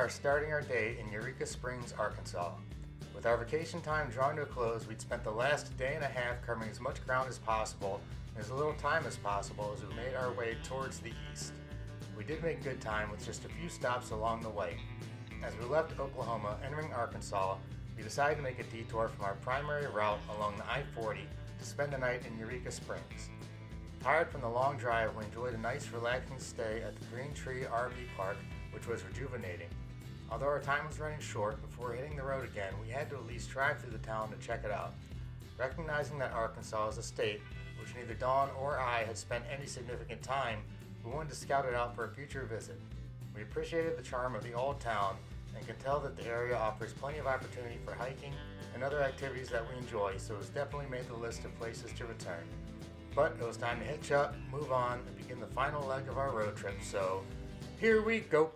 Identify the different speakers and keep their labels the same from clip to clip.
Speaker 1: are starting our day in Eureka Springs, Arkansas. With our vacation time drawing to a close, we'd spent the last day and a half covering as much ground as possible and as little time as possible as we made our way towards the east. We did make good time with just a few stops along the way. As we left Oklahoma, entering Arkansas, we decided to make a detour from our primary route along the I-40 to spend the night in Eureka Springs. Tired from the long drive, we enjoyed a nice relaxing stay at the Green Tree RV Park, which was rejuvenating. Although our time was running short, before hitting the road again, we had to at least drive through the town to check it out. Recognizing that Arkansas is a state which neither Dawn or I had spent any significant time, we wanted to scout it out for a future visit. We appreciated the charm of the old town and can tell that the area offers plenty of opportunity for hiking and other activities that we enjoy, so it's definitely made the list of places to return. But it was time to hitch up, move on, and begin the final leg of our road trip, so here we go!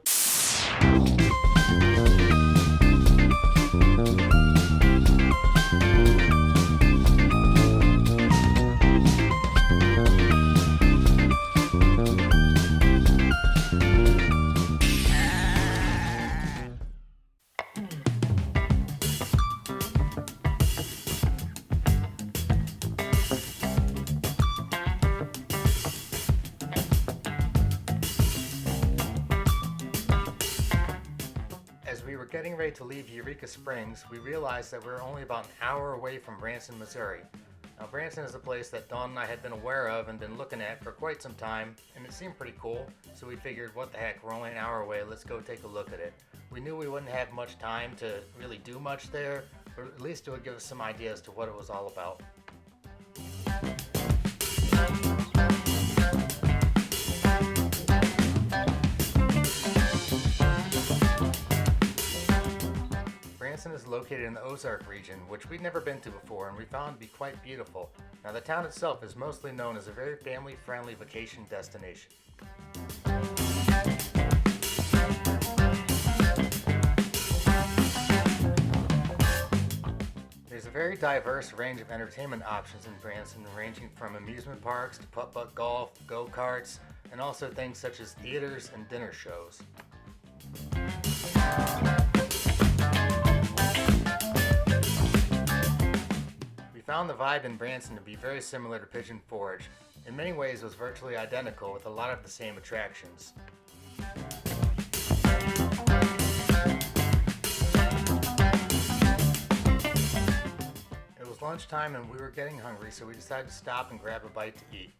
Speaker 1: As we were getting ready to leave Eureka Springs, we realized that we were only about an hour away from Branson, Missouri. Now, Branson is a place that Dawn and I had been aware of and been looking at for quite some time, and it seemed pretty cool, so we figured, what the heck, we're only an hour away, let's go take a look at it. We knew we wouldn't have much time to really do much there, but at least it would give us some idea as to what it was all about. Branson is located in the Ozark region, which we'd never been to before and we found to be quite beautiful. Now, the town itself is mostly known as a very family-friendly vacation destination. There's a very diverse range of entertainment options in Branson, ranging from amusement parks to putt-putt golf, go-karts, and also things such as theaters and dinner shows. We found the vibe in Branson to be very similar to Pigeon Forge. In many ways, it was virtually identical with a lot of the same attractions. It was lunchtime and we were getting hungry, so we decided to stop and grab a bite to eat.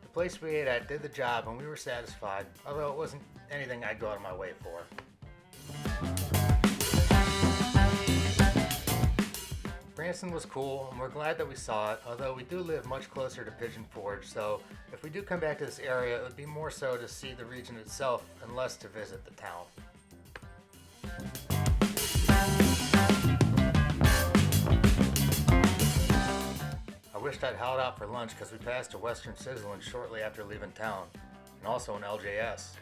Speaker 1: The place we ate at did the job and we were satisfied, although it wasn't anything I'd go out of my way for. Branson was cool, and we're glad that we saw it, although we do live much closer to Pigeon Forge, so if we do come back to this area, it would be more so to see the region itself and less to visit the town. I wished I'd held out for lunch because we passed a Western Sizzlin' shortly after leaving town, and also an LJS.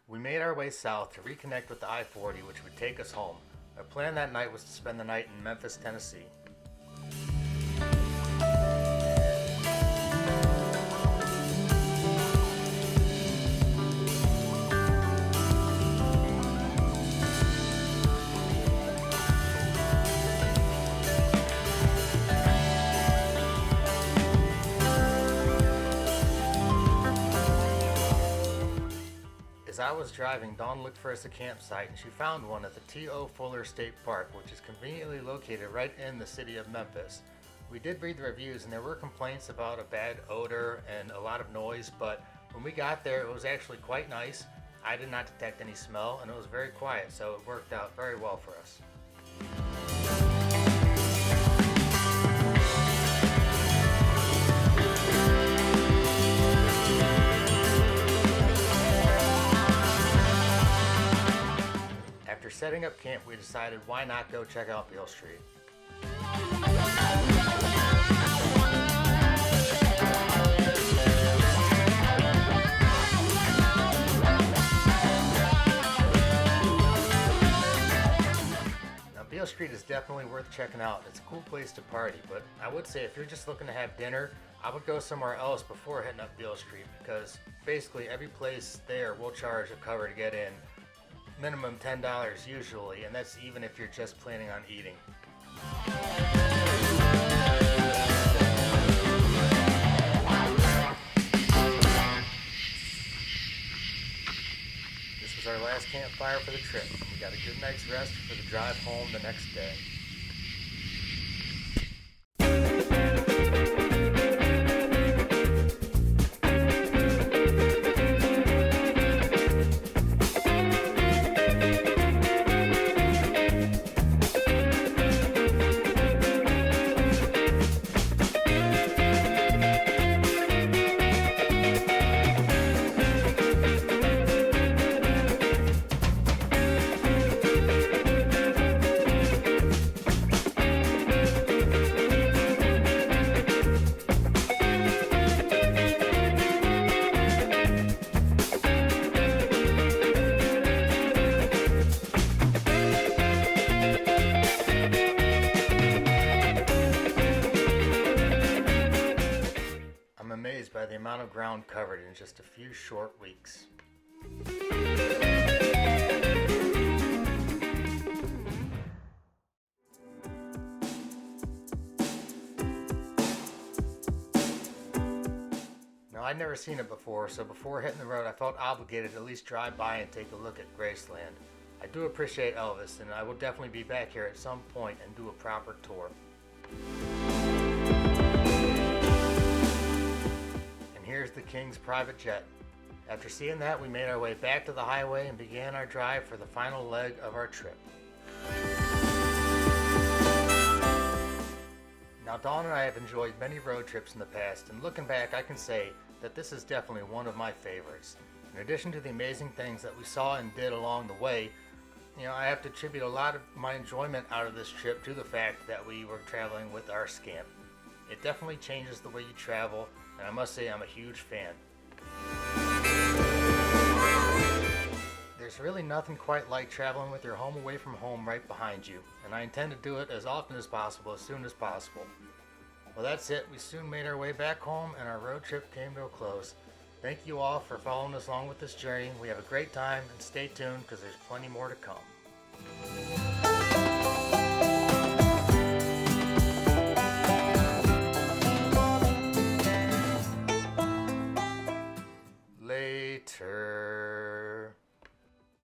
Speaker 1: We made our way south to reconnect with the I-40, which would take us home. Our plan that night was to spend the night in Memphis, Tennessee. As I was driving, Dawn looked for us a campsite and she found one at the T.O. Fuller State Park, which is conveniently located right in the city of Memphis. We did read the reviews and there were complaints about a bad odor and a lot of noise, but when we got there it was actually quite nice. I did not detect any smell and it was very quiet, so it worked out very well for us. After setting up camp, we decided why not go check out Beale Street. Now, Beale Street Street is definitely worth checking out. It's a cool place to party, but I would say if you're just looking to have dinner, I would go somewhere else before hitting up Beale Street, because basically every place there will charge a cover to get in. Minimum $10 usually, and that's even if you're just planning on eating. This was our last campfire for the trip. We got a good night's rest for the drive home the next day. I'm amazed by the amount of ground covered in just a few short weeks. Now, I'd never seen it before, so before hitting the road, I felt obligated to at least drive by and take a look at Graceland. I do appreciate Elvis, and I will definitely be back here at some point and do a proper tour. And here's the King's private jet. After seeing that, we made our way back to the highway and began our drive for the final leg of our trip. Now, Dawn and I have enjoyed many road trips in the past, and looking back, I can say that this is definitely one of my favorites. In addition to the amazing things that we saw and did along the way, I have to attribute a lot of my enjoyment out of this trip to the fact that we were traveling with our Scamp. It definitely changes the way you travel, and I must say I'm a huge fan. There's really nothing quite like traveling with your home away from home right behind you, and I intend to do it as often as possible, as soon as possible. Well, that's it. We soon made our way back home, and our road trip came to a close. Thank you all for following us along with this journey. We have a great time, and stay tuned because there's plenty more to come.